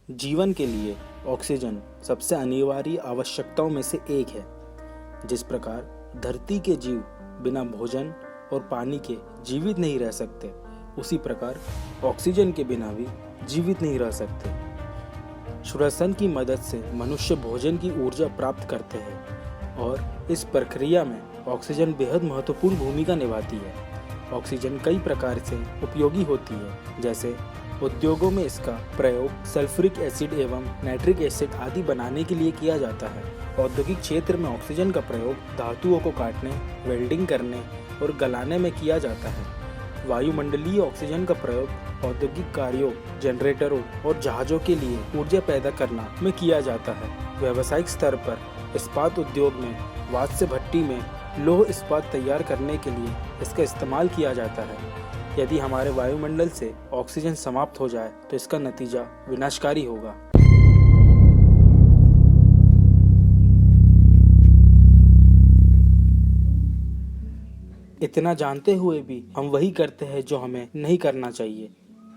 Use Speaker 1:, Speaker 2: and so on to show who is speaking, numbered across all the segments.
Speaker 1: जीवन के लिए ऑक्सीजन सबसे अनिवार्य आवश्यकताओं में से एक है। जिस प्रकार धरती के जीव बिना भोजन और पानी के जीवित नहीं रह सकते, उसी प्रकार ऑक्सीजन के बिना भी जीवित नहीं रह सकते। श्वसन की मदद से मनुष्य भोजन की ऊर्जा प्राप्त करते हैं और इस प्रक्रिया में ऑक्सीजन बेहद महत्वपूर्ण भूमिका निभाती है। ऑक्सीजन कई प्रकार से उपयोगी होती है, जैसे उद्योगों में इसका प्रयोग सल्फ्यूरिक एसिड एवं नाइट्रिक एसिड आदि बनाने के लिए किया जाता है। औद्योगिक क्षेत्र में ऑक्सीजन का प्रयोग धातुओं को काटने, वेल्डिंग करने और गलाने में किया जाता है। वायुमंडलीय ऑक्सीजन का प्रयोग औद्योगिक कार्यों, जनरेटरों और जहाज़ों के लिए ऊर्जा पैदा करना में किया जाता है। व्यावसायिक स्तर पर इस्पात उद्योग में वाष्प भट्टी में लौह इस्पात तैयार करने के लिए इसका इस्तेमाल किया जाता है। यदि हमारे वायुमंडल से ऑक्सीजन समाप्त हो जाए तो इसका नतीजा विनाशकारी होगा। इतना जानते हुए भी हम वही करते हैं जो हमें नहीं करना चाहिए।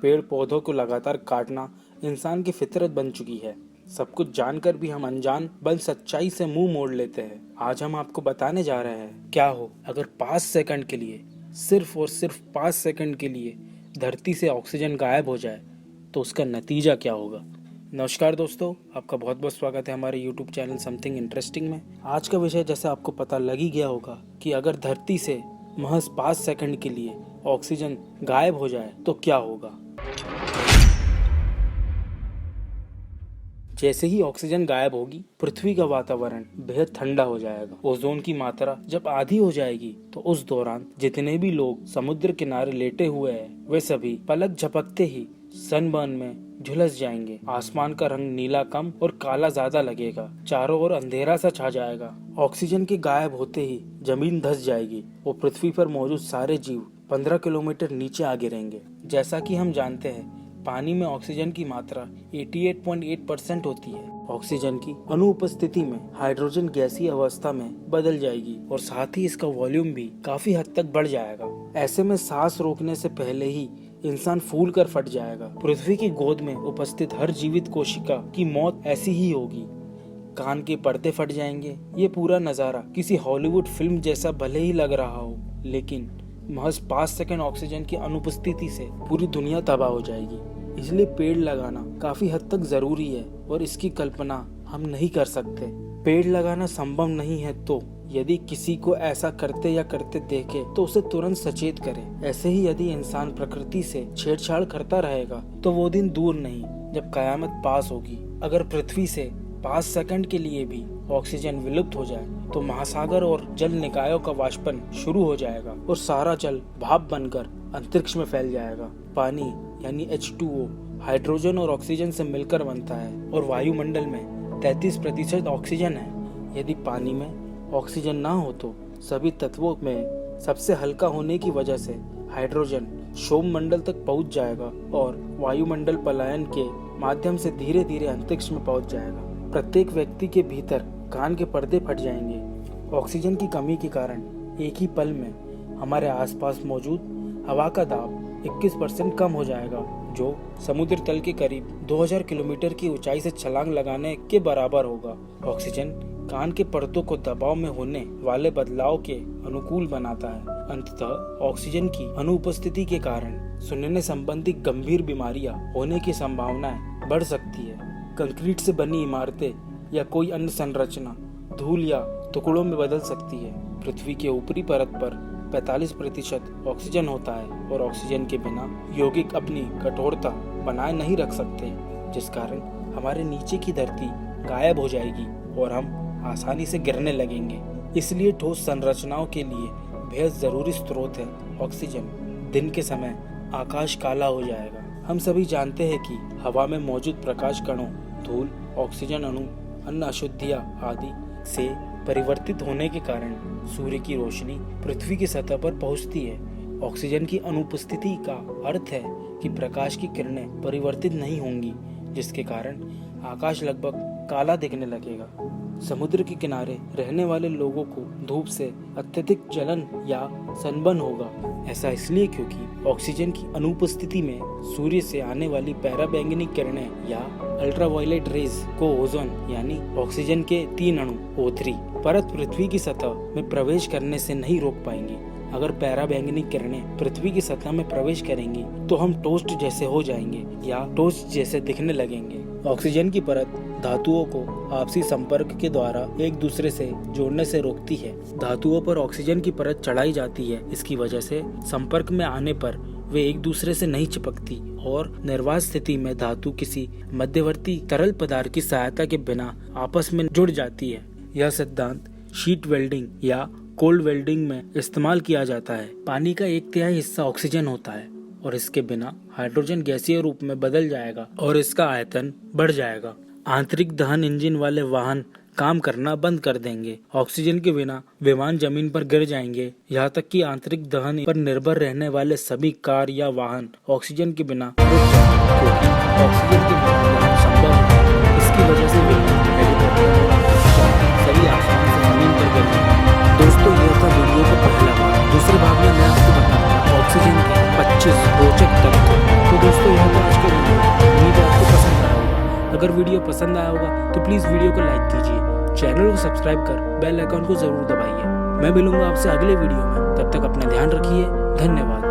Speaker 1: पेड़ पौधों को लगातार काटना इंसान की फितरत बन चुकी है। सब कुछ जानकर भी हम अनजान बन सच्चाई से मुंह मोड़ लेते हैं। आज हम आपको बताने जा रहे हैं क्या हो अगर 5 सेकंड के लिए, सिर्फ और सिर्फ 5 सेकंड के लिए धरती से ऑक्सीजन गायब हो जाए तो उसका नतीजा क्या होगा। नमस्कार दोस्तों, आपका बहुत बहुत स्वागत है हमारे YouTube चैनल समथिंग इंटरेस्टिंग में। आज का विषय जैसे आपको पता लग ही गया होगा कि अगर धरती से महज 5 सेकंड के लिए ऑक्सीजन गायब हो जाए तो क्या होगा। जैसे ही ऑक्सीजन गायब होगी, पृथ्वी का वातावरण बेहद ठंडा हो जाएगा। ओजोन की मात्रा जब आधी हो जाएगी तो उस दौरान जितने भी लोग समुद्र किनारे लेटे हुए हैं, वे सभी पलक झपकते ही सनबर्न में झुलस जाएंगे। आसमान का रंग नीला कम और काला ज्यादा लगेगा। चारों ओर अंधेरा सा छा जाएगा। ऑक्सीजन के गायब होते ही जमीन धंस जाएगी और पृथ्वी पर मौजूद सारे जीव 15 किलोमीटर नीचे आ गिरेंगे। जैसा कि हम जानते हैं, पानी में ऑक्सीजन की मात्रा 88.8% होती है। ऑक्सीजन की अनुपस्थिति में हाइड्रोजन गैसीय अवस्था में बदल जाएगी और साथ ही इसका वॉल्यूम भी काफी हद तक बढ़ जाएगा। ऐसे में सांस रोकने से पहले ही इंसान फूल कर फट जाएगा। पृथ्वी की गोद में उपस्थित हर जीवित कोशिका की मौत ऐसी ही होगी। कान के पर्दे फट जाएंगे। ये पूरा नजारा किसी हॉलीवुड फिल्म जैसा भले ही लग रहा हो, लेकिन महज 5 सेकंड ऑक्सीजन की अनुपस्थिति से पूरी दुनिया तबाह हो जाएगी। इसलिए पेड़ लगाना काफी हद तक जरूरी है और इसकी कल्पना हम नहीं कर सकते। पेड़ लगाना संभव नहीं है तो यदि किसी को ऐसा करते या करते देखे तो उसे तुरंत सचेत करें। ऐसे ही यदि इंसान प्रकृति से छेड़छाड़ करता रहेगा तो वो दिन दूर नहीं जब कयामत पास होगी। अगर पृथ्वी से 5 सेकंड के लिए भी ऑक्सीजन विलुप्त हो जाए तो महासागर और जल निकायों का वाष्पन शुरू हो जाएगा और सारा जल भाप बनकर अंतरिक्ष में फैल जाएगा। पानी यानी H2O हाइड्रोजन और ऑक्सीजन से मिलकर बनता है और वायुमंडल में 33% ऑक्सीजन है। यदि पानी में ऑक्सीजन ना हो तो सभी तत्वों में सबसे हल्का होने की वजह से हाइड्रोजन क्षोभ मंडल तक पहुंच जाएगा और वायुमंडल पलायन के माध्यम से धीरे धीरे अंतरिक्ष में पहुंच जाएगा। प्रत्येक व्यक्ति के भीतर कान के पर्दे फट जाएंगे। ऑक्सीजन की कमी के कारण एक ही पल में हमारे आसपास मौजूद हवा का दाब 21% कम हो जाएगा, जो समुद्र तल के करीब 2000 किलोमीटर की ऊंचाई से छलांग लगाने के बराबर होगा। ऑक्सीजन कान के पर्दों को दबाव में होने वाले बदलाव के अनुकूल बनाता है। अंततः ऑक्सीजन की अनुपस्थिति के कारण सुनने संबंधी गंभीर बीमारियां होने की संभावनाएं बढ़ सकती है। कंक्रीट से बनी इमारतें या कोई अन्य संरचना धूल या टुकड़ों में बदल सकती है। पृथ्वी के ऊपरी परत पर 45% ऑक्सीजन होता है और ऑक्सीजन के बिना यौगिक अपनी कठोरता बनाए नहीं रख सकते, जिस कारण हमारे नीचे की धरती गायब हो जाएगी और हम आसानी से गिरने लगेंगे। इसलिए ठोस संरचनाओं के लिए बेहद जरूरी स्रोत है ऑक्सीजन। दिन के समय आकाश काला हो जाएगा। हम सभी जानते हैं कि हवा में मौजूद प्रकाश कणों, धूल, ऑक्सीजन अणु, अन्य अशुद्धियां आदि से परिवर्तित होने के कारण सूर्य की रोशनी पृथ्वी की सतह पर पहुंचती है। ऑक्सीजन की अनुपस्थिति का अर्थ है कि प्रकाश की किरणें परिवर्तित नहीं होंगी, जिसके कारण आकाश लगभग काला दिखने लगेगा। समुद्र के किनारे रहने वाले लोगों को धूप से अत्यधिक जलन या सनबर्न होगा। ऐसा इसलिए क्योंकि ऑक्सीजन की अनुपस्थिति में सूर्य से आने वाली पराबैंगनी किरणें या अल्ट्रावायलेट रेज को ओजोन यानी ऑक्सीजन के 3 अणु O3 परत पृथ्वी की सतह में प्रवेश करने से नहीं रोक पाएंगी। अगर पराबैंगनी किरणें पृथ्वी की सतह में प्रवेश करेंगी तो हम टोस्ट जैसे हो जाएंगे या टोस्ट जैसे दिखने लगेंगे। ऑक्सीजन की परत धातुओं को आपसी संपर्क के द्वारा एक दूसरे से जोड़ने से रोकती है। धातुओं पर ऑक्सीजन की परत चढ़ाई जाती है। इसकी वजह से संपर्क में आने पर वे एक दूसरे से नहीं चिपकती और निर्वात स्थिति में धातु किसी मध्यवर्ती तरल पदार्थ की सहायता के बिना आपस में जुड़ जाती है। यह सिद्धांत शीट वेल्डिंग या कोल्ड वेल्डिंग में इस्तेमाल किया जाता है। पानी का 1/3 हिस्सा ऑक्सीजन होता है और इसके बिना हाइड्रोजन गैसीय रूप में बदल जाएगा और इसका आयतन बढ़ जाएगा। आंतरिक दहन इंजन वाले वाहन काम करना बंद कर देंगे। ऑक्सीजन के बिना विमान जमीन पर गिर जाएंगे। यहाँ तक कि आंतरिक दहन पर निर्भर रहने वाले सभी कार या वाहन ऑक्सीजन के बिना रुक जाएंगे, क्योंकि ऑक्सीजन के बिना संभव है। इसकी वजह से विमान, हेलीकॉप्टर सभी आसमान से जमीन पर गिर जाएंगे। दोस्तों, यह था वीडियो का पहला भाग। दूसरे भाग में मैं आपको बताऊंगा ऑक्सीजन के 25 रोचक तथ्य। तो दोस्तों, यह था आज का वीडियो। उम्मीद है आपको पसंद आया होगा। अगर वीडियो पसंद आया होगा तो प्लीज वीडियो को लाइक कीजिए, चैनल को सब्सक्राइब कर बेल आइकन को जरूर दबाइए। मैं मिलूंगा आपसे अगले वीडियो में। तब तक अपना ध्यान रखिए। धन्यवाद।